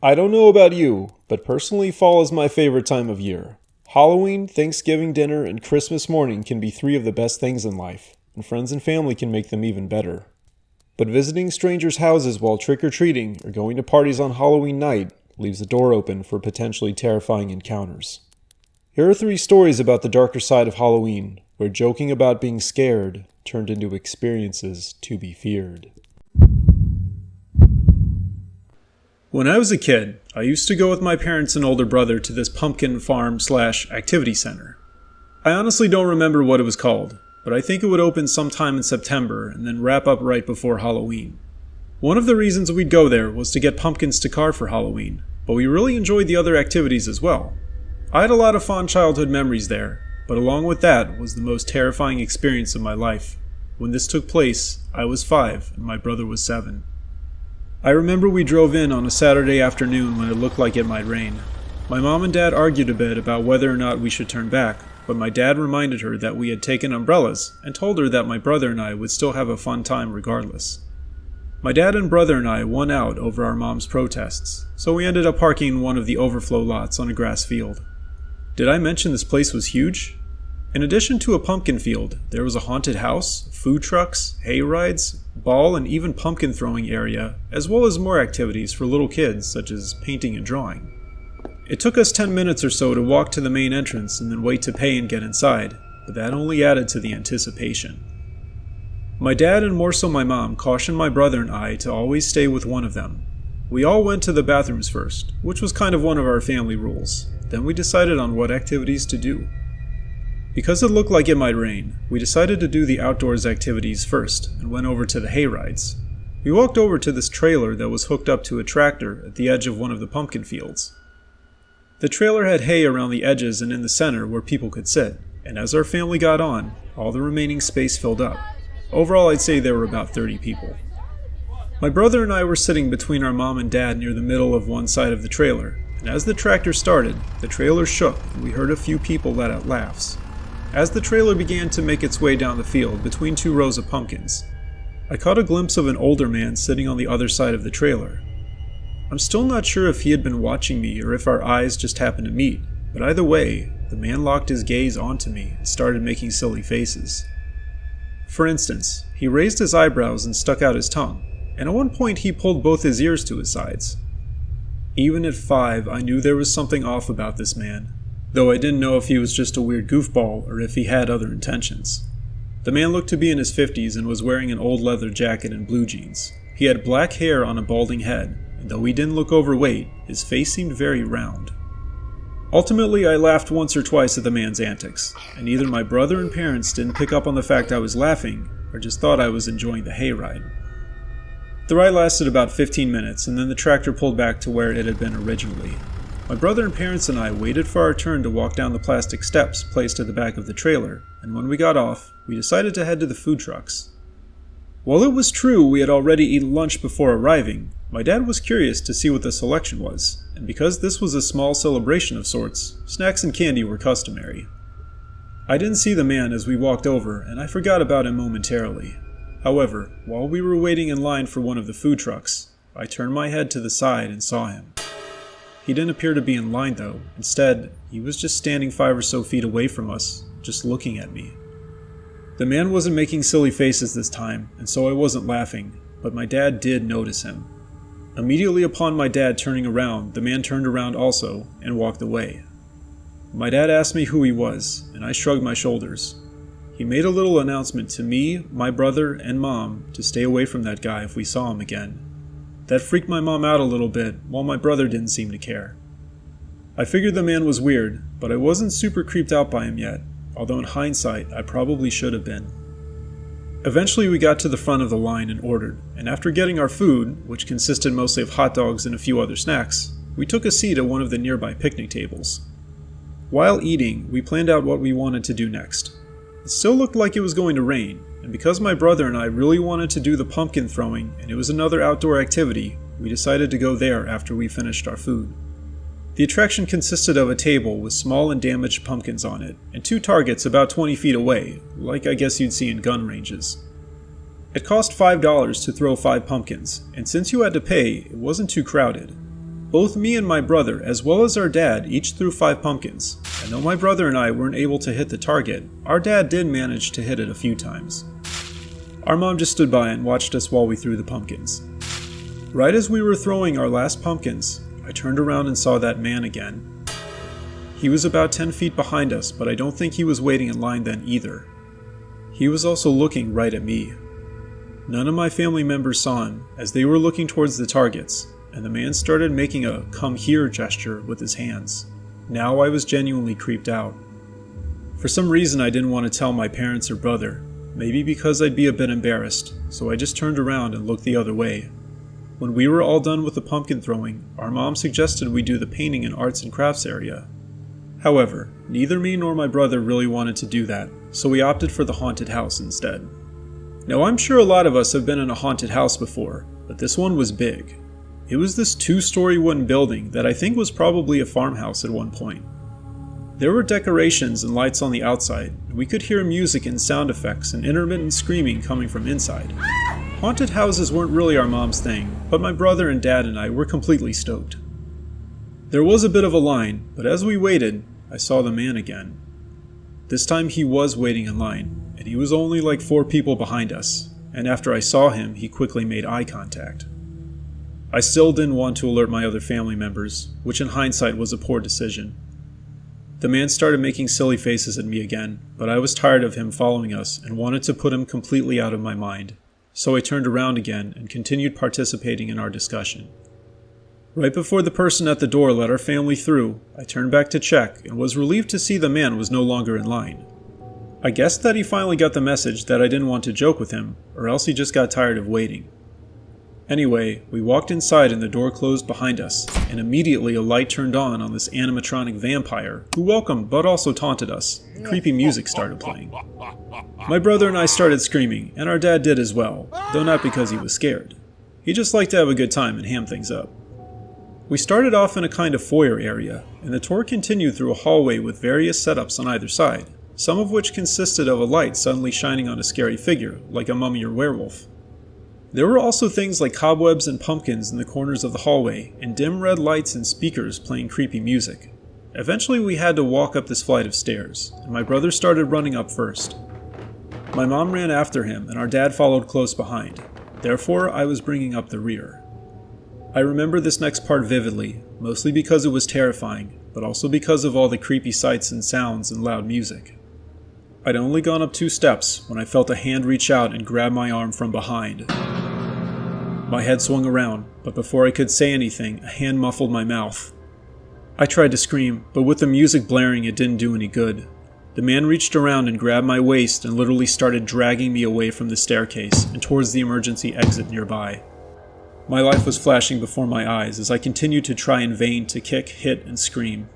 I don't know about you, but personally fall is my favorite time of year. Halloween, Thanksgiving dinner, and Christmas morning can be three of the best things in life, and friends and family can make them even better. But visiting strangers' houses while trick-or-treating or going to parties on Halloween night leaves the door open for potentially terrifying encounters. Here are three stories about the darker side of Halloween, where joking about being scared turned into experiences to be feared. When I was a kid, I used to go with my parents and older brother to this pumpkin farm/activity center. I honestly don't remember what it was called, but I think it would open sometime in September and then wrap up right before Halloween. One of the reasons we'd go there was to get pumpkins to carve for Halloween, but we really enjoyed the other activities as well. I had a lot of fond childhood memories there, but along with that was the most terrifying experience of my life. When this took place, I was 5 and my brother was 7. I remember we drove in on a Saturday afternoon when it looked like it might rain. My mom and dad argued a bit about whether or not we should turn back, but my dad reminded her that we had taken umbrellas and told her that my brother and I would still have a fun time regardless. My dad and brother and I won out over our mom's protests, so we ended up parking in one of the overflow lots on a grass field. Did I mention this place was huge? In addition to a pumpkin field, there was a haunted house, food trucks, hay rides, ball and even pumpkin throwing area, as well as more activities for little kids such as painting and drawing. It took us 10 minutes or so to walk to the main entrance and then wait to pay and get inside, but that only added to the anticipation. My dad and more so my mom cautioned my brother and I to always stay with one of them. We all went to the bathrooms first, which was kind of one of our family rules. Then we decided on what activities to do. Because it looked like it might rain, we decided to do the outdoors activities first and went over to the hay rides. We walked over to this trailer that was hooked up to a tractor at the edge of one of the pumpkin fields. The trailer had hay around the edges and in the center where people could sit, and as our family got on, all the remaining space filled up. Overall, I'd say there were about 30 people. My brother and I were sitting between our mom and dad near the middle of one side of the trailer, and as the tractor started, the trailer shook and we heard a few people let out laughs. As the trailer began to make its way down the field between 2 rows of pumpkins, I caught a glimpse of an older man sitting on the other side of the trailer. I'm still not sure if he had been watching me or if our eyes just happened to meet, but either way, the man locked his gaze onto me and started making silly faces. For instance, he raised his eyebrows and stuck out his tongue, and at one point he pulled both his ears to his sides. Even at 5, I knew there was something off about this man, though I didn't know if he was just a weird goofball or if he had other intentions. The man looked to be in his 50s and was wearing an old leather jacket and blue jeans. He had black hair on a balding head, and though he didn't look overweight, his face seemed very round. Ultimately, I laughed once or twice at the man's antics, and either my brother and parents didn't pick up on the fact I was laughing, or just thought I was enjoying the hayride. The ride lasted about 15 minutes, and then the tractor pulled back to where it had been originally. My brother and parents and I waited for our turn to walk down the plastic steps placed at the back of the trailer, and when we got off, we decided to head to the food trucks. While it was true we had already eaten lunch before arriving, my dad was curious to see what the selection was, and because this was a small celebration of sorts, snacks and candy were customary. I didn't see the man as we walked over, and I forgot about him momentarily. However, while we were waiting in line for one of the food trucks, I turned my head to the side and saw him. He didn't appear to be in line though. Instead, he was just standing 5 or so feet away from us, just looking at me. The man wasn't making silly faces this time, and so I wasn't laughing, but my dad did notice him. Immediately upon my dad turning around, the man turned around also and walked away. My dad asked me who he was, and I shrugged my shoulders. He made a little announcement to me, my brother, and mom to stay away from that guy if we saw him again. That freaked my mom out a little bit, while my brother didn't seem to care. I figured the man was weird, but I wasn't super creeped out by him yet, although in hindsight I probably should have been. Eventually we got to the front of the line and ordered, and after getting our food, which consisted mostly of hot dogs and a few other snacks, we took a seat at one of the nearby picnic tables. While eating, we planned out what we wanted to do next. It still looked like it was going to rain, and because my brother and I really wanted to do the pumpkin throwing and it was another outdoor activity, we decided to go there after we finished our food. The attraction consisted of a table with small and damaged pumpkins on it, and 2 targets about 20 feet away, like I guess you'd see in gun ranges. It cost $5 to throw 5 pumpkins, and since you had to pay, it wasn't too crowded. Both me and my brother, as well as our dad, each threw 5 pumpkins, and though my brother and I weren't able to hit the target, our dad did manage to hit it a few times. Our mom just stood by and watched us while we threw the pumpkins. Right as we were throwing our last pumpkins, I turned around and saw that man again. He was about 10 feet behind us, but I don't think he was waiting in line then either. He was also looking right at me. None of my family members saw him, as they were looking towards the targets, and the man started making a "come here" gesture with his hands. Now I was genuinely creeped out. For some reason I didn't want to tell my parents or brother, maybe because I'd be a bit embarrassed, so I just turned around and looked the other way. When we were all done with the pumpkin throwing, our mom suggested we do the painting and arts and crafts area. However, neither me nor my brother really wanted to do that, so we opted for the haunted house instead. Now I'm sure a lot of us have been in a haunted house before, but this one was big. It was this 2-story wooden building that I think was probably a farmhouse at one point. There were decorations and lights on the outside, and we could hear music and sound effects and intermittent screaming coming from inside. Haunted houses weren't really our mom's thing, but my brother and dad and I were completely stoked. There was a bit of a line, but as we waited, I saw the man again. This time he was waiting in line, and he was only like 4 people behind us, and after I saw him, he quickly made eye contact. I still didn't want to alert my other family members, which in hindsight was a poor decision. The man started making silly faces at me again, but I was tired of him following us and wanted to put him completely out of my mind. So I turned around again and continued participating in our discussion. Right before the person at the door let our family through, I turned back to check and was relieved to see the man was no longer in line. I guessed that he finally got the message that I didn't want to joke with him, or else he just got tired of waiting. Anyway, we walked inside and the door closed behind us, and immediately a light turned on this animatronic vampire, who welcomed but also taunted us, and creepy music started playing. My brother and I started screaming, and our dad did as well, though not because he was scared. He just liked to have a good time and ham things up. We started off in a kind of foyer area, and the tour continued through a hallway with various setups on either side, some of which consisted of a light suddenly shining on a scary figure, like a mummy or werewolf. There were also things like cobwebs and pumpkins in the corners of the hallway, and dim red lights and speakers playing creepy music. Eventually we had to walk up this flight of stairs, and my brother started running up first. My mom ran after him, and our dad followed close behind. Therefore, I was bringing up the rear. I remember this next part vividly, mostly because it was terrifying, but also because of all the creepy sights and sounds and loud music. I'd only gone up 2 steps when I felt a hand reach out and grab my arm from behind. My head swung around, but before I could say anything, a hand muffled my mouth. I tried to scream, but with the music blaring it didn't do any good. The man reached around and grabbed my waist and literally started dragging me away from the staircase and towards the emergency exit nearby. My life was flashing before my eyes as I continued to try in vain to kick, hit, and scream.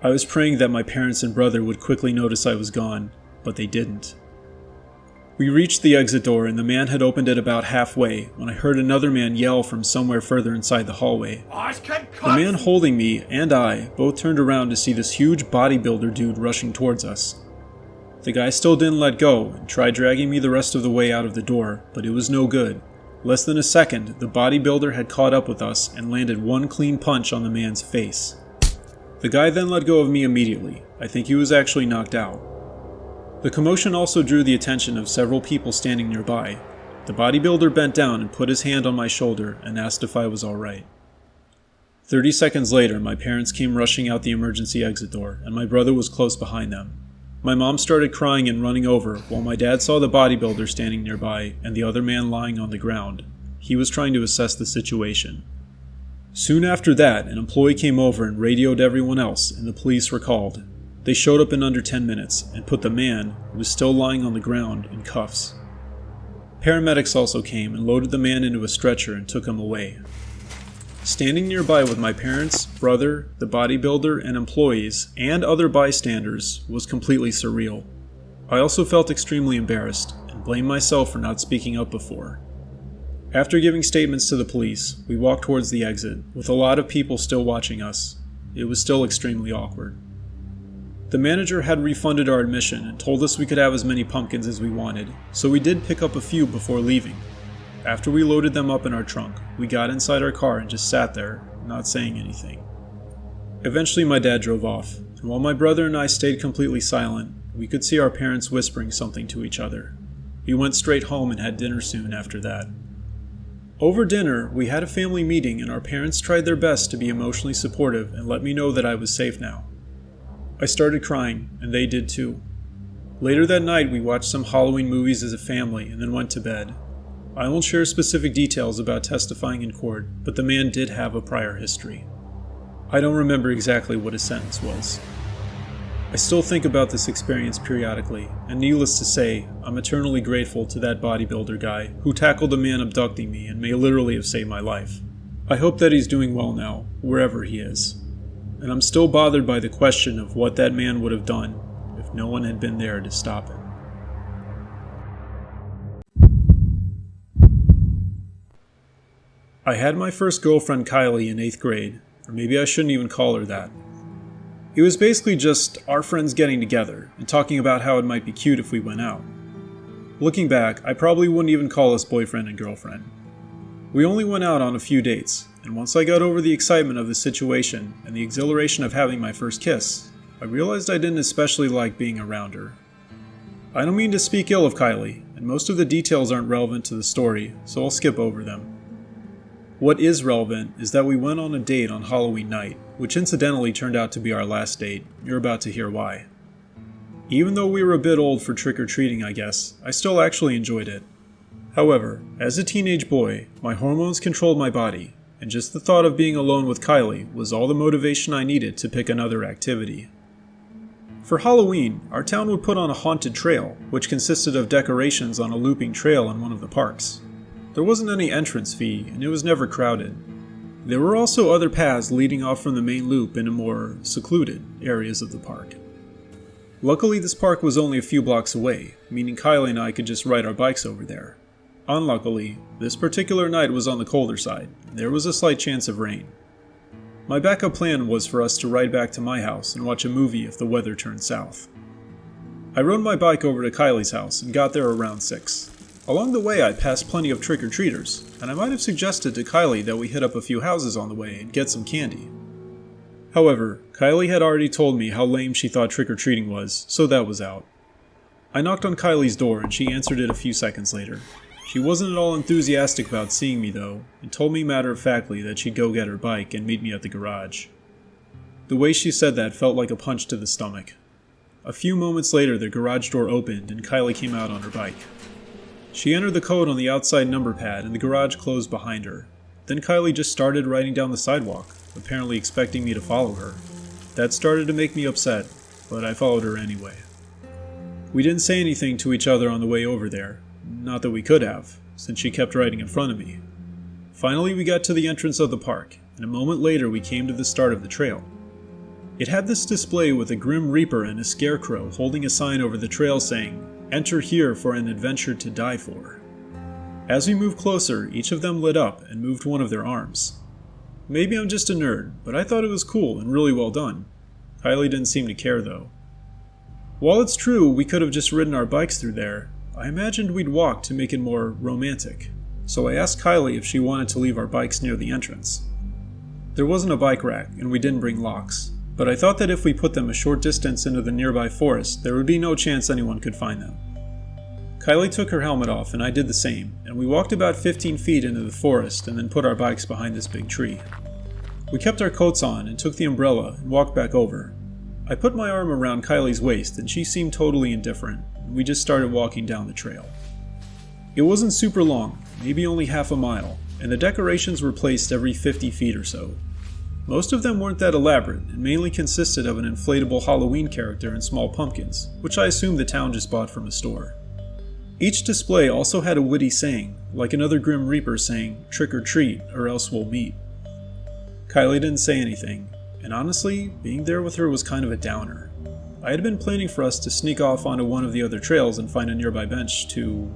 I was praying that my parents and brother would quickly notice I was gone, but they didn't. We reached the exit door and the man had opened it about halfway when I heard another man yell from somewhere further inside the hallway. The man holding me and I both turned around to see this huge bodybuilder dude rushing towards us. The guy still didn't let go and tried dragging me the rest of the way out of the door, but it was no good. Less than a second, the bodybuilder had caught up with us and landed one clean punch on the man's face. The guy then let go of me immediately. I think he was actually knocked out. The commotion also drew the attention of several people standing nearby. The bodybuilder bent down and put his hand on my shoulder and asked if I was alright. 30 seconds later, my parents came rushing out the emergency exit door, and my brother was close behind them. My mom started crying and running over, while my dad saw the bodybuilder standing nearby and the other man lying on the ground. He was trying to assess the situation. Soon after that, an employee came over and radioed everyone else, and the police were called. They showed up in under 10 minutes and put the man, who was still lying on the ground, in cuffs. Paramedics also came and loaded the man into a stretcher and took him away. Standing nearby with my parents, brother, the bodybuilder, and employees, and other bystanders was completely surreal. I also felt extremely embarrassed and blamed myself for not speaking up before. After giving statements to the police, we walked towards the exit, with a lot of people still watching us. It was still extremely awkward. The manager had refunded our admission and told us we could have as many pumpkins as we wanted, so we did pick up a few before leaving. After we loaded them up in our trunk, we got inside our car and just sat there, not saying anything. Eventually my dad drove off, and while my brother and I stayed completely silent, we could see our parents whispering something to each other. We went straight home and had dinner soon after that. Over dinner, we had a family meeting and our parents tried their best to be emotionally supportive and let me know that I was safe now. I started crying, and they did too. Later that night, we watched some Halloween movies as a family and then went to bed. I won't share specific details about testifying in court, but the man did have a prior history. I don't remember exactly what his sentence was. I still think about this experience periodically, and needless to say, I'm eternally grateful to that bodybuilder guy who tackled a man abducting me and may literally have saved my life. I hope that he's doing well now, wherever he is. And I'm still bothered by the question of what that man would have done if no one had been there to stop him. I had my first girlfriend Kylie in 8th grade, or maybe I shouldn't even call her that. It was basically just our friends getting together and talking about how it might be cute if we went out. Looking back, I probably wouldn't even call us boyfriend and girlfriend. We only went out on a few dates, and once I got over the excitement of the situation and the exhilaration of having my first kiss, I realized I didn't especially like being around her. I don't mean to speak ill of Kylie, and most of the details aren't relevant to the story, so I'll skip over them. What is relevant is that we went on a date on Halloween night, which incidentally turned out to be our last date. You're about to hear why. Even though we were a bit old for trick-or-treating, I guess, I still actually enjoyed it. However, as a teenage boy, my hormones controlled my body, and just the thought of being alone with Kylie was all the motivation I needed to pick another activity. For Halloween, our town would put on a haunted trail, which consisted of decorations on a looping trail in one of the parks. There wasn't any entrance fee, and it was never crowded. There were also other paths leading off from the main loop into more secluded areas of the park. Luckily, this park was only a few blocks away, meaning Kylie and I could just ride our bikes over there. Unluckily, this particular night was on the colder side, and there was a slight chance of rain. My backup plan was for us to ride back to my house and watch a movie if the weather turned south. I rode my bike over to Kylie's house and got there around 6. Along the way, I passed plenty of trick-or-treaters, and I might have suggested to Kylie that we hit up a few houses on the way and get some candy. However, Kylie had already told me how lame she thought trick-or-treating was, so that was out. I knocked on Kylie's door and she answered it a few seconds later. She wasn't at all enthusiastic about seeing me though, and told me matter-of-factly that she'd go get her bike and meet me at the garage. The way she said that felt like a punch to the stomach. A few moments later, the garage door opened and Kylie came out on her bike. She entered the code on the outside number pad and the garage closed behind her. Then Kylie just started riding down the sidewalk, apparently expecting me to follow her. That started to make me upset, but I followed her anyway. We didn't say anything to each other on the way over there, not that we could have, since she kept riding in front of me. Finally we got to the entrance of the park, and a moment later we came to the start of the trail. It had this display with a Grim Reaper and a scarecrow holding a sign over the trail saying, "Enter here for an adventure to die for." As we moved closer, each of them lit up and moved one of their arms. Maybe I'm just a nerd, but I thought it was cool and really well done. Kylie didn't seem to care though. While it's true we could have just ridden our bikes through there, I imagined we'd walk to make it more romantic, so I asked Kylie if she wanted to leave our bikes near the entrance. There wasn't a bike rack and we didn't bring locks, but I thought that if we put them a short distance into the nearby forest, there would be no chance anyone could find them. Kylie took her helmet off and I did the same, and we walked about 15 feet into the forest and then put our bikes behind this big tree. We kept our coats on and took the umbrella and walked back over. I put my arm around Kylie's waist and she seemed totally indifferent, and we just started walking down the trail. It wasn't super long, maybe only half a mile, and the decorations were placed every 50 feet or so. Most of them weren't that elaborate and mainly consisted of an inflatable Halloween character and small pumpkins, which I assumed the town just bought from a store. Each display also had a witty saying, like another Grim Reaper saying, "Trick or treat, or else we'll meet." Kylie didn't say anything, and honestly, being there with her was kind of a downer. I had been planning for us to sneak off onto one of the other trails and find a nearby bench to,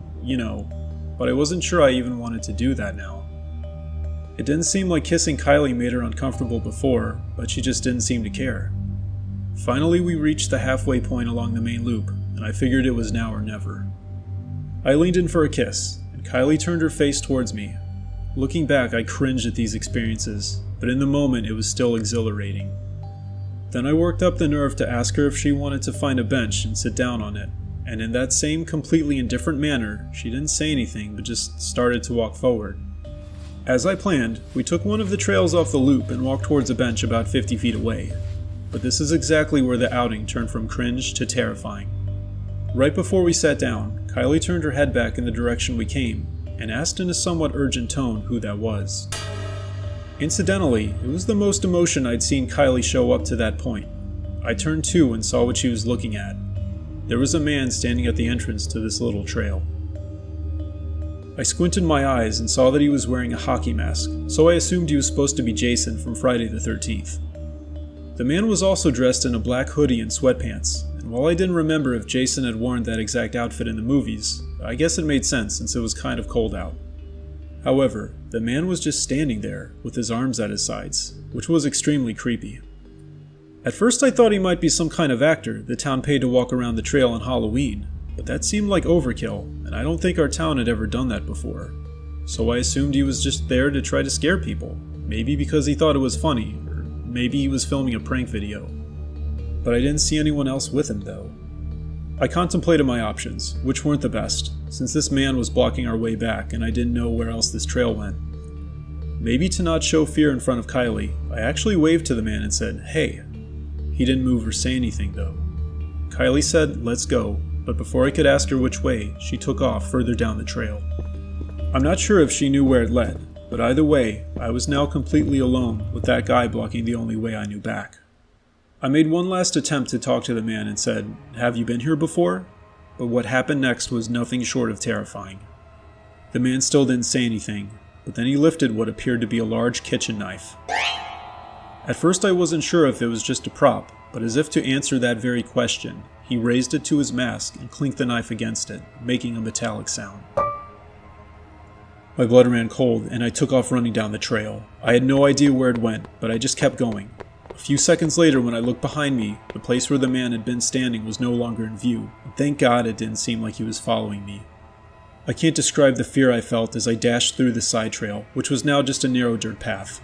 but I wasn't sure I even wanted to do that now. It didn't seem like kissing Kylie made her uncomfortable before, but she just didn't seem to care. Finally, we reached the halfway point along the main loop, and I figured it was now or never. I leaned in for a kiss, and Kylie turned her face towards me. Looking back, I cringed at these experiences, but in the moment it was still exhilarating. Then I worked up the nerve to ask her if she wanted to find a bench and sit down on it, and in that same completely indifferent manner, she didn't say anything but just started to walk forward. As I planned, we took one of the trails off the loop and walked towards a bench about 50 feet away. But this is exactly where the outing turned from cringe to terrifying. Right before we sat down, Kylie turned her head back in the direction we came and asked in a somewhat urgent tone who that was. Incidentally, it was the most emotion I'd seen Kylie show up to that point. I turned too and saw what she was looking at. There was a man standing at the entrance to this little trail. I squinted my eyes and saw that he was wearing a hockey mask, so I assumed he was supposed to be Jason from Friday the 13th. The man was also dressed in a black hoodie and sweatpants, and while I didn't remember if Jason had worn that exact outfit in the movies, I guess it made sense since it was kind of cold out. However, the man was just standing there with his arms at his sides, which was extremely creepy. At first I thought he might be some kind of actor the town paid to walk around the trail on Halloween, but that seemed like overkill, and I don't think our town had ever done that before. So I assumed he was just there to try to scare people, maybe because he thought it was funny, or maybe he was filming a prank video. But I didn't see anyone else with him though. I contemplated my options, which weren't the best, since this man was blocking our way back and I didn't know where else this trail went. Maybe to not show fear in front of Kylie, I actually waved to the man and said, "Hey." He didn't move or say anything though. Kylie said, "Let's go," but before I could ask her which way, she took off further down the trail. I'm not sure if she knew where it led, but either way, I was now completely alone with that guy blocking the only way I knew back. I made one last attempt to talk to the man and said, "Have you been here before?" But what happened next was nothing short of terrifying. The man still didn't say anything, but then he lifted what appeared to be a large kitchen knife. At first I wasn't sure if it was just a prop, but as if to answer that very question, he raised it to his mask and clinked the knife against it, making a metallic sound. My blood ran cold and I took off running down the trail. I had no idea where it went, but I just kept going. A few seconds later, when I looked behind me, the place where the man had been standing was no longer in view, and thank God it didn't seem like he was following me. I can't describe the fear I felt as I dashed through the side trail, which was now just a narrow dirt path.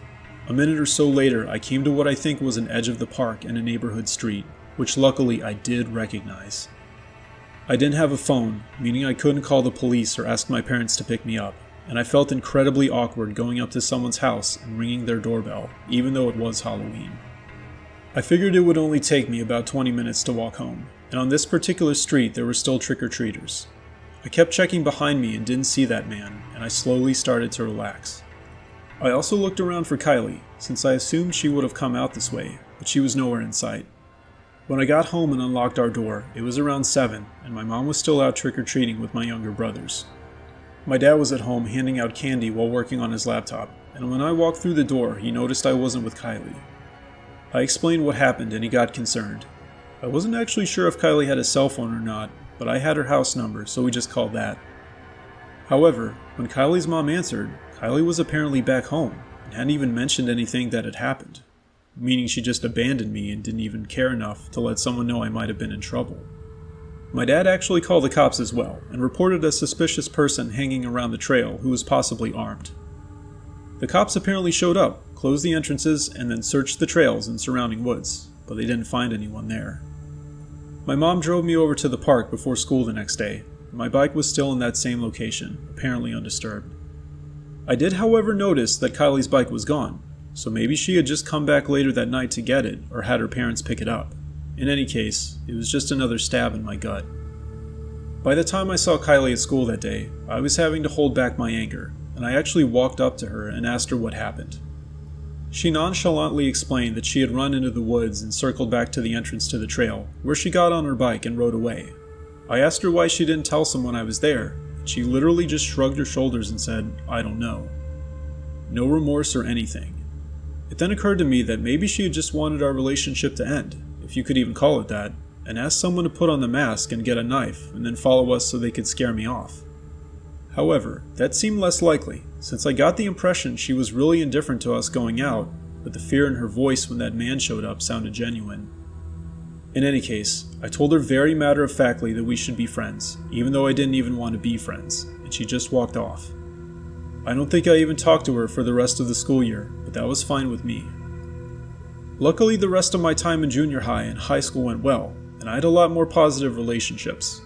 A minute or so later, I came to what I think was an edge of the park and a neighborhood street, which luckily I did recognize. I didn't have a phone, meaning I couldn't call the police or ask my parents to pick me up, and I felt incredibly awkward going up to someone's house and ringing their doorbell, even though it was Halloween. I figured it would only take me about 20 minutes to walk home, and on this particular street there were still trick-or-treaters. I kept checking behind me and didn't see that man, and I slowly started to relax. I also looked around for Kylie, since I assumed she would have come out this way, but she was nowhere in sight. When I got home and unlocked our door, it was around 7, and my mom was still out trick-or-treating with my younger brothers. My dad was at home handing out candy while working on his laptop, and when I walked through the door, he noticed I wasn't with Kylie. I explained what happened and he got concerned. I wasn't actually sure if Kylie had a cell phone or not, but I had her house number, so we just called that. However, when Kylie's mom answered, Kylie was apparently back home and hadn't even mentioned anything that had happened, meaning she just abandoned me and didn't even care enough to let someone know I might have been in trouble. My dad actually called the cops as well and reported a suspicious person hanging around the trail who was possibly armed. The cops apparently showed up, closed the entrances, and then searched the trails and surrounding woods, but they didn't find anyone there. My mom drove me over to the park before school the next day. My bike was still in that same location, apparently undisturbed. I did, however, notice that Kylie's bike was gone, so maybe she had just come back later that night to get it or had her parents pick it up. In any case, it was just another stab in my gut. By the time I saw Kylie at school that day, I was having to hold back my anger, and I actually walked up to her and asked her what happened. She nonchalantly explained that she had run into the woods and circled back to the entrance to the trail, where she got on her bike and rode away. I asked her why she didn't tell someone I was there, and she literally just shrugged her shoulders and said, "I don't know." No remorse or anything. It then occurred to me that maybe she had just wanted our relationship to end, if you could even call it that, and asked someone to put on the mask and get a knife and then follow us so they could scare me off. However, that seemed less likely, since I got the impression she was really indifferent to us going out, but the fear in her voice when that man showed up sounded genuine. In any case, I told her very matter-of-factly that we should be friends, even though I didn't even want to be friends, and she just walked off. I don't think I even talked to her for the rest of the school year, but that was fine with me. Luckily, the rest of my time in junior high and high school went well, and I had a lot more positive relationships.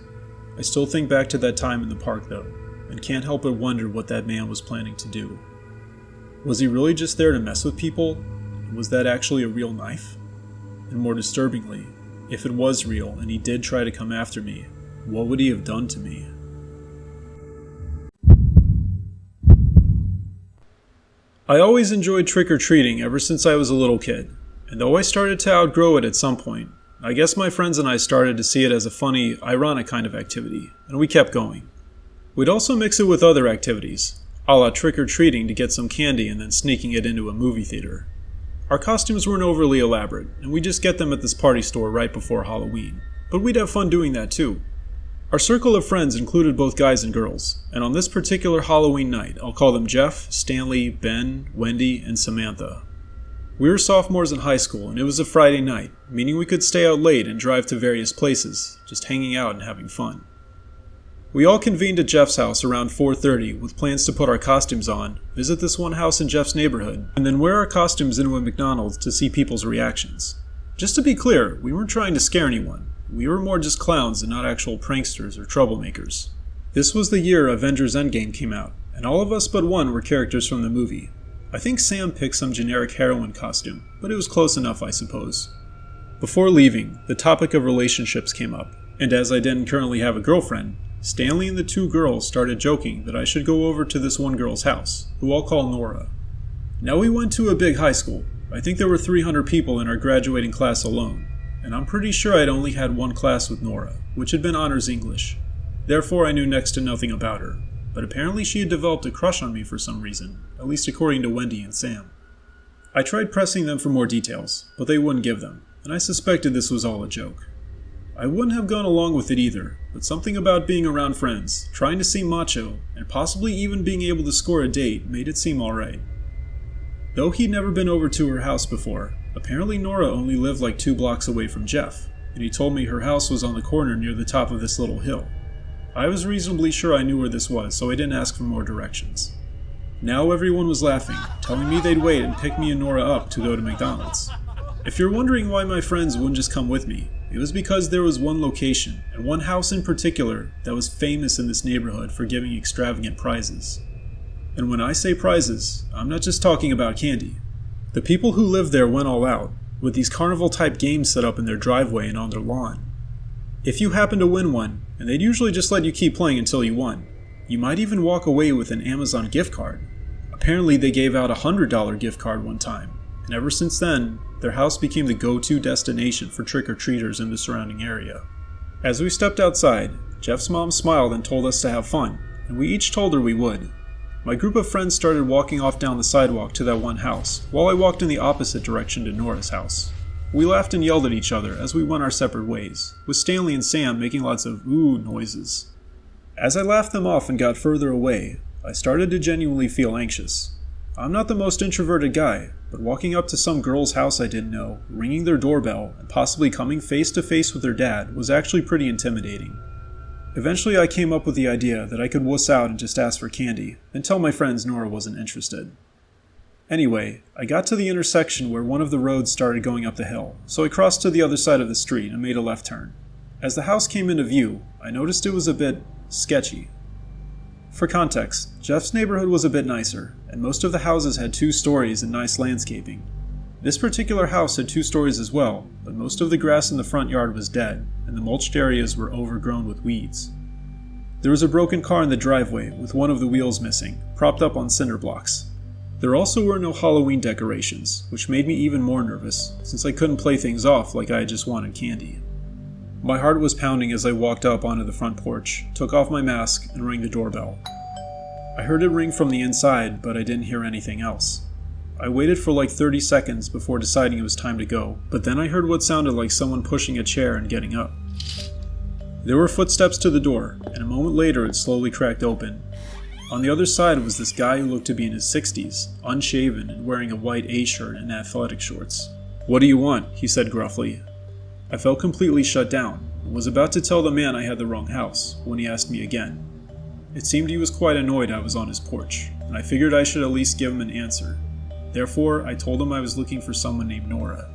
I still think back to that time in the park though, and can't help but wonder what that man was planning to do. Was he really just there to mess with people? And was that actually a real knife? And more disturbingly, if it was real and he did try to come after me, what would he have done to me? I always enjoyed trick-or-treating ever since I was a little kid, and though I started to outgrow it at some point, I guess my friends and I started to see it as a funny, ironic kind of activity, and we kept going. We'd also mix it with other activities, a la trick-or-treating to get some candy and then sneaking it into a movie theater. Our costumes weren't overly elaborate, and we'd just get them at this party store right before Halloween, but we'd have fun doing that too. Our circle of friends included both guys and girls, and on this particular Halloween night, I'll call them Jeff, Stanley, Ben, Wendy, and Samantha. We were sophomores in high school, and it was a Friday night, meaning we could stay out late and drive to various places, just hanging out and having fun. We all convened at Jeff's house around 4:30 with plans to put our costumes on, visit this one house in Jeff's neighborhood, and then wear our costumes into a McDonald's to see people's reactions. Just to be clear, we weren't trying to scare anyone. We were more just clowns and not actual pranksters or troublemakers. This was the year Avengers Endgame came out, and all of us but one were characters from the movie. I think Sam picked some generic heroine costume, but it was close enough, I suppose. Before leaving, the topic of relationships came up, and as I didn't currently have a girlfriend, Stanley and the two girls started joking that I should go over to this one girl's house, who I'll call Nora. Now we went to a big high school. I think there were 300 people in our graduating class alone, and I'm pretty sure I'd only had one class with Nora, which had been honors English. Therefore, I knew next to nothing about her, but apparently she had developed a crush on me for some reason, at least according to Wendy and Sam. I tried pressing them for more details, but they wouldn't give them, and I suspected this was all a joke. I wouldn't have gone along with it either, but something about being around friends, trying to seem macho, and possibly even being able to score a date made it seem alright. Though he'd never been over to her house before, apparently Nora only lived like 2 blocks away from Jeff, and he told me her house was on the corner near the top of this little hill. I was reasonably sure I knew where this was, so I didn't ask for more directions. Now everyone was laughing, telling me they'd wait and pick me and Nora up to go to McDonald's. If you're wondering why my friends wouldn't just come with me, it was because there was one location, and one house in particular, that was famous in this neighborhood for giving extravagant prizes. And when I say prizes, I'm not just talking about candy. The people who lived there went all out, with these carnival-type games set up in their driveway and on their lawn. If you happen to win one, and they'd usually just let you keep playing until you won, you might even walk away with an Amazon gift card. Apparently they gave out a $100 gift card one time, and ever since then, their house became the go-to destination for trick-or-treaters in the surrounding area. As we stepped outside, Jeff's mom smiled and told us to have fun, and we each told her we would. My group of friends started walking off down the sidewalk to that one house, while I walked in the opposite direction to Nora's house. We laughed and yelled at each other as we went our separate ways, with Stanley and Sam making lots of ooh noises. As I laughed them off and got further away, I started to genuinely feel anxious. I'm not the most introverted guy, but walking up to some girl's house I didn't know, ringing their doorbell, and possibly coming face to face with their dad was actually pretty intimidating. Eventually I came up with the idea that I could wuss out and just ask for candy, and tell my friends Nora wasn't interested. Anyway, I got to the intersection where one of the roads started going up the hill, so I crossed to the other side of the street and made a left turn. As the house came into view, I noticed it was a bit sketchy. For context, Jeff's neighborhood was a bit nicer, and most of the houses had 2 stories and nice landscaping. This particular house had 2 stories as well, but most of the grass in the front yard was dead, and the mulched areas were overgrown with weeds. There was a broken car in the driveway with one of the wheels missing, propped up on cinder blocks. There also were no Halloween decorations, which made me even more nervous, since I couldn't play things off like I just wanted candy. My heart was pounding as I walked up onto the front porch, took off my mask, and rang the doorbell. I heard it ring from the inside, but I didn't hear anything else. I waited for like 30 seconds before deciding it was time to go, but then I heard what sounded like someone pushing a chair and getting up. There were footsteps to the door, and a moment later it slowly cracked open. On the other side was this guy who looked to be in his 60s, unshaven and wearing a white A-shirt and athletic shorts. "What do you want?" he said gruffly. I felt completely shut down, and was about to tell the man I had the wrong house, when he asked me again. It seemed he was quite annoyed I was on his porch. and I figured I should at least give him an answer. Therefore, I told him I was looking for someone named Nora.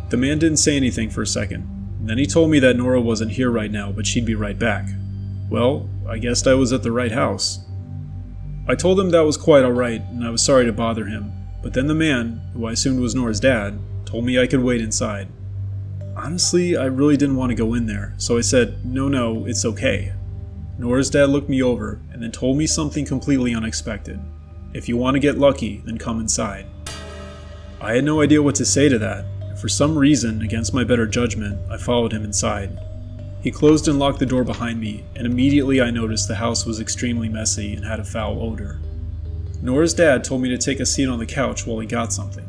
The man didn't say anything for a second, and then he told me that Nora wasn't here right now, but she'd be right back. Well, I guessed I was at the right house. I told him that was quite alright, and I was sorry to bother him, but then the man, who I assumed was Nora's dad, told me I could wait inside. Honestly, I really didn't want to go in there, so I said, no, it's okay. Nora's dad looked me over, and then told me something completely unexpected. If you want to get lucky, then come inside. I had no idea what to say to that, and for some reason, against my better judgment, I followed him inside. He closed and locked the door behind me, and immediately I noticed the house was extremely messy and had a foul odor. Nora's dad told me to take a seat on the couch while he got something.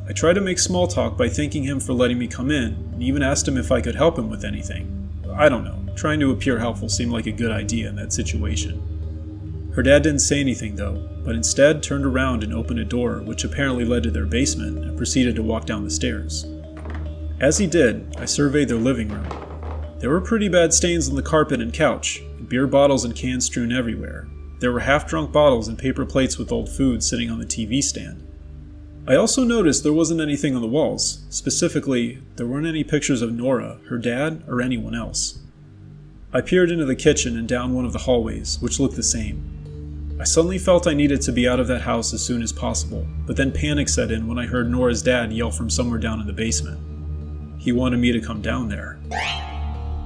I tried to make small talk by thanking him for letting me come in, and even asked him if I could help him with anything. I don't know, trying to appear helpful seemed like a good idea in that situation. Her dad didn't say anything though, but instead turned around and opened a door which apparently led to their basement and proceeded to walk down the stairs. As he did, I surveyed their living room. There were pretty bad stains on the carpet and couch, and beer bottles and cans strewn everywhere. There were half-drunk bottles and paper plates with old food sitting on the TV stand. I also noticed there wasn't anything on the walls. Specifically, there weren't any pictures of Nora, her dad, or anyone else. I peered into the kitchen and down one of the hallways, which looked the same. I suddenly felt I needed to be out of that house as soon as possible, but then panic set in when I heard Nora's dad yell from somewhere down in the basement. He wanted me to come down there.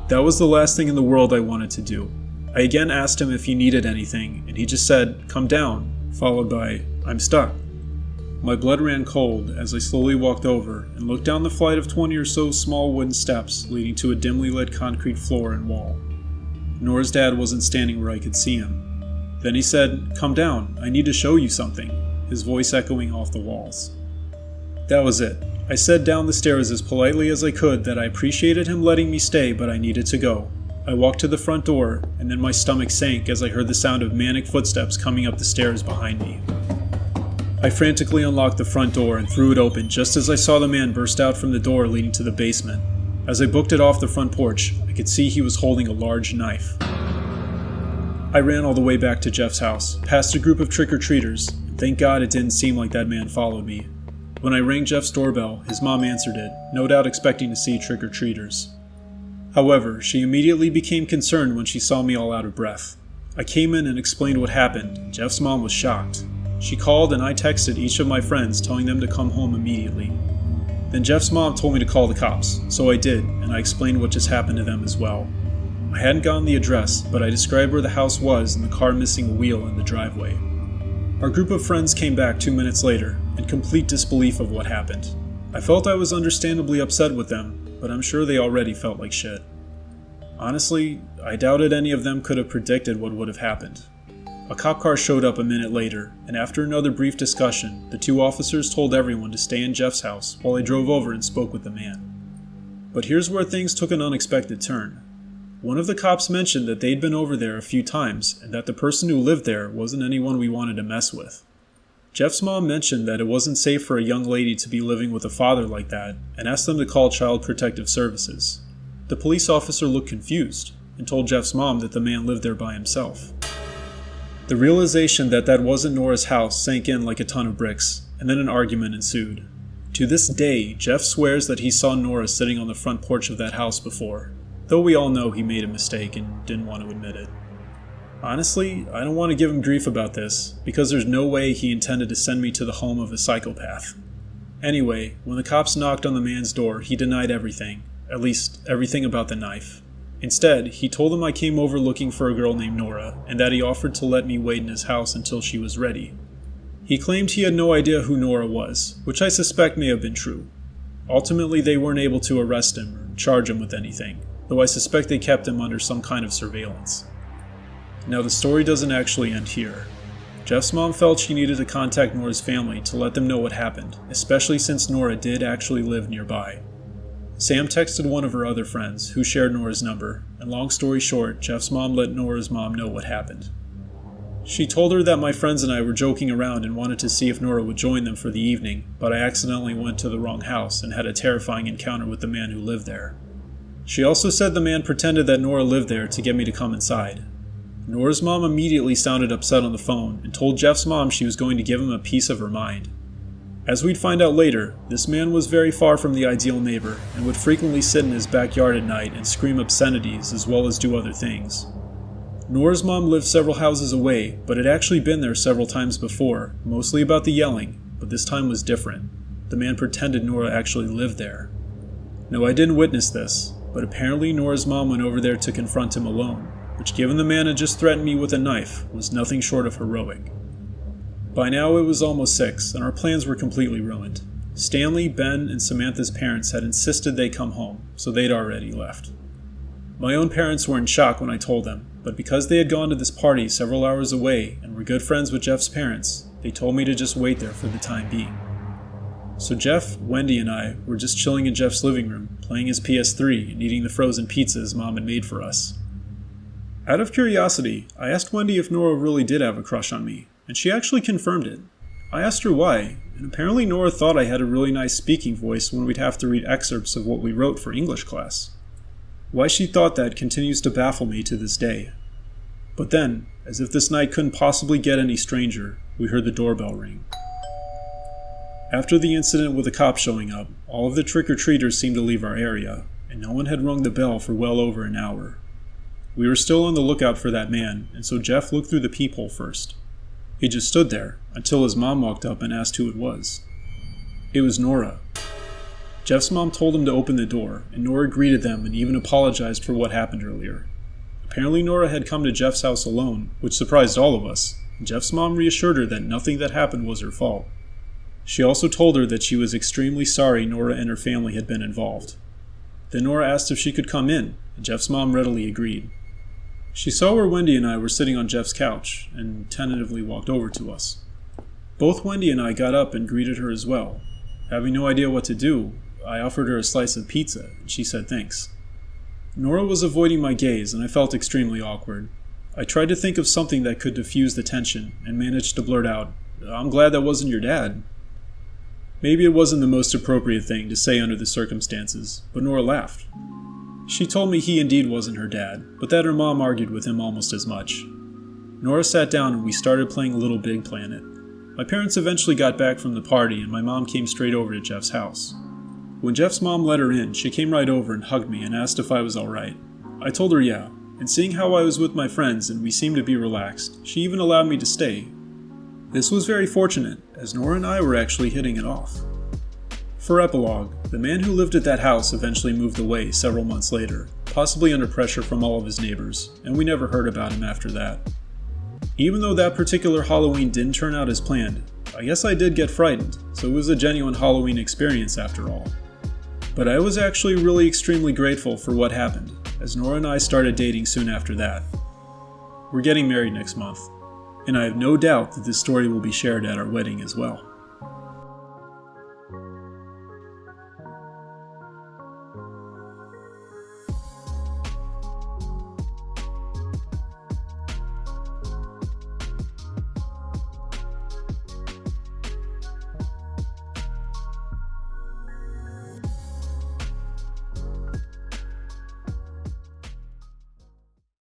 That was the last thing in the world I wanted to do. I again asked him if he needed anything, and he just said, "Come down," followed by, "I'm stuck." My blood ran cold as I slowly walked over and looked down the flight of 20 or so small wooden steps leading to a dimly lit concrete floor and wall. Nora's dad wasn't standing where I could see him. Then he said, "Come down, I need to show you something," his voice echoing off the walls. That was it. I said down the stairs as politely as I could that I appreciated him letting me stay, but I needed to go. I walked to the front door, and then my stomach sank as I heard the sound of manic footsteps coming up the stairs behind me. I frantically unlocked the front door and threw it open just as I saw the man burst out from the door leading to the basement. As I booked it off the front porch, I could see he was holding a large knife. I ran all the way back to Jeff's house, past a group of trick-or-treaters, and thank God it didn't seem like that man followed me. When I rang Jeff's doorbell, his mom answered it, no doubt expecting to see trick-or-treaters. However, she immediately became concerned when she saw me all out of breath. I came in and explained what happened, and Jeff's mom was shocked. She called and I texted each of my friends telling them to come home immediately. Then Jeff's mom told me to call the cops, so I did, and I explained what just happened to them as well. I hadn't gotten the address, but I described where the house was and the car missing a wheel in the driveway. Our group of friends came back 2 minutes later, in complete disbelief of what happened. I felt I was understandably upset with them, but I'm sure they already felt like shit. Honestly, I doubted any of them could have predicted what would have happened. A cop car showed up a minute later, and after another brief discussion, the two officers told everyone to stay in Jeff's house while I drove over and spoke with the man. But here's where things took an unexpected turn. One of the cops mentioned that they'd been over there a few times, and that the person who lived there wasn't anyone we wanted to mess with. Jeff's mom mentioned that it wasn't safe for a young lady to be living with a father like that, and asked them to call Child Protective Services. The police officer looked confused, and told Jeff's mom that the man lived there by himself. The realization that that wasn't Nora's house sank in like a ton of bricks, and then an argument ensued. To this day, Jeff swears that he saw Nora sitting on the front porch of that house before, though we all know he made a mistake and didn't want to admit it. Honestly, I don't want to give him grief about this, because there's no way he intended to send me to the home of a psychopath. Anyway, when the cops knocked on the man's door, he denied everything, at least everything about the knife. Instead, he told them I came over looking for a girl named Nora, and that he offered to let me wait in his house until she was ready. He claimed he had no idea who Nora was, which I suspect may have been true. Ultimately, they weren't able to arrest him or charge him with anything, though I suspect they kept him under some kind of surveillance. Now, the story doesn't actually end here. Jeff's mom felt she needed to contact Nora's family to let them know what happened, especially since Nora did actually live nearby. Sam texted one of her other friends, who shared Nora's number, and long story short, Jeff's mom let Nora's mom know what happened. She told her that my friends and I were joking around and wanted to see if Nora would join them for the evening, but I accidentally went to the wrong house and had a terrifying encounter with the man who lived there. She also said the man pretended that Nora lived there to get me to come inside. Nora's mom immediately sounded upset on the phone and told Jeff's mom she was going to give him a piece of her mind. As we'd find out later, this man was very far from the ideal neighbor and would frequently sit in his backyard at night and scream obscenities as well as do other things. Nora's mom lived several houses away, but had actually been there several times before, mostly about the yelling, but this time was different. The man pretended Nora actually lived there. No, I didn't witness this, but apparently Nora's mom went over there to confront him alone, which, given the man had just threatened me with a knife, was nothing short of heroic. By now it was almost 6, and our plans were completely ruined. Stanley, Ben, and Samantha's parents had insisted they come home, so they'd already left. My own parents were in shock when I told them, but because they had gone to this party several hours away and were good friends with Jeff's parents, they told me to just wait there for the time being. So Jeff, Wendy, and I were just chilling in Jeff's living room, playing his PS3 and eating the frozen pizza his mom had made for us. Out of curiosity, I asked Wendy if Nora really did have a crush on me, and she actually confirmed it. I asked her why, and apparently Nora thought I had a really nice speaking voice when we'd have to read excerpts of what we wrote for English class. Why she thought that continues to baffle me to this day. But then, as if this night couldn't possibly get any stranger, we heard the doorbell ring. After the incident with the cops showing up, all of the trick-or-treaters seemed to leave our area, and no one had rung the bell for well over an hour. We were still on the lookout for that man, and so Jeff looked through the peephole first. He just stood there, until his mom walked up and asked who it was. It was Nora. Jeff's mom told him to open the door, and Nora greeted them and even apologized for what happened earlier. Apparently Nora had come to Jeff's house alone, which surprised all of us, and Jeff's mom reassured her that nothing that happened was her fault. She also told her that she was extremely sorry Nora and her family had been involved. Then Nora asked if she could come in, and Jeff's mom readily agreed. She saw where Wendy and I were sitting on Jeff's couch, and tentatively walked over to us. Both Wendy and I got up and greeted her as well. Having no idea what to do, I offered her a slice of pizza, and she said thanks. Nora was avoiding my gaze, and I felt extremely awkward. I tried to think of something that could diffuse the tension, and managed to blurt out, "I'm glad that wasn't your dad." Maybe it wasn't the most appropriate thing to say under the circumstances, but Nora laughed. She told me he indeed wasn't her dad, but that her mom argued with him almost as much. Nora sat down and we started playing Little Big Planet. My parents eventually got back from the party and my mom came straight over to Jeff's house. When Jeff's mom let her in, she came right over and hugged me and asked if I was alright. I told her yeah, and seeing how I was with my friends and we seemed to be relaxed, she even allowed me to stay. This was very fortunate, as Nora and I were actually hitting it off. For epilogue, the man who lived at that house eventually moved away several months later, possibly under pressure from all of his neighbors, and we never heard about him after that. Even though that particular Halloween didn't turn out as planned, I guess I did get frightened, so it was a genuine Halloween experience after all. But I was actually really extremely grateful for what happened, as Nora and I started dating soon after that. We're getting married next month, and I have no doubt that this story will be shared at our wedding as well.